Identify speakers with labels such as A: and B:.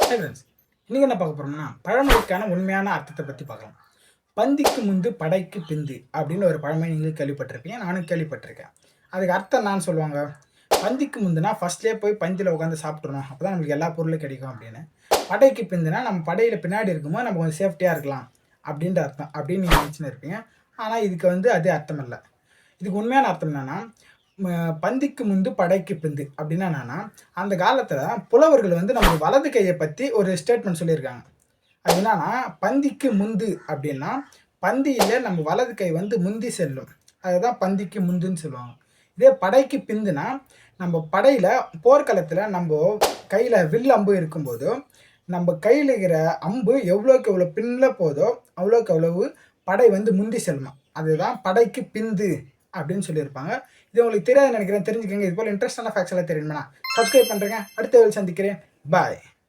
A: Hi friends, இன்றைக்கி என்ன பார்க்க போகிறோம்னா பழமொழிக்கான உண்மையான அர்த்தத்தை பற்றி பார்க்கலாம். பந்திக்கு முந்து படைக்கு பிந்து அப்படின்னு ஒரு பழமொழி நீங்களும் கேள்விப்பட்டிருப்பீங்க, நானும் கேள்விப்பட்டிருக்கேன். அதுக்கு அர்த்தம் என்னான்னு சொல்லுவாங்க. பந்திக்கு முந்துனா ஃபஸ்ட்லேயே போய் பந்தியில் உட்காந்து சாப்பிட்றணும், அப்போ தான் நம்மளுக்கு எல்லா பொருளும் கிடைக்கும் அப்படின்னு. படைக்கு பிந்துனா நம்ம படையில் பின்னாடி இருக்கும்போது நம்ம கொஞ்சம் சேஃப்டியாக இருக்கலாம் அப்படின்ற அர்த்தம் அப்படின்னு நீங்கள் நினச்சின்னு இருப்பீங்க. ஆனால் இதுக்கு அதே அர்த்தம் இல்லை. இதுக்கு உண்மையான அர்த்தம் என்னென்னா, பந்திக்கு முந்து படைக்கு பிந்து அப்படின்னா என்னன்னா, அந்த காலத்தில் புலவர்கள் நம்ம வலது கையை பற்றி ஒரு ஸ்டேட்மெண்ட் சொல்லியிருக்காங்க. அது என்னன்னா, பந்திக்கு முந்து அப்படின்னா பந்தியில் நம்ம வலது கை முந்தி செல்லும், அதுதான் பந்திக்கு முந்துன்னு சொல்லுவாங்க. இதே படைக்கு பிந்துனா நம்ம படையில் போர்க்களத்தில் நம்ம கையில் வில் அம்பு இருக்கும்போதோ நம்ம கையில் இருக்கிற அம்பு எவ்வளோக்கு எவ்வளோ பின்னில் போதோ அவ்வளோக்கு அவ்வளவு படை முந்தி செல்லுமா, அதுதான் படைக்கு பிந்து அப்படின்னு சொல்லியிருப்பாங்க. இது உங்களுக்கு தெரியாது நினைக்கிறேன், தெரிஞ்சுக்கங்க. இது போல் இன்ட்ரெஸ்டான ஃபேக்ட்ஸ் எல்லாம் தெரியுமா, சப்ஸ்கிரைப் பண்ணுறேங்க. அடுத்த வேலை சந்திக்கிறேன். பாய்.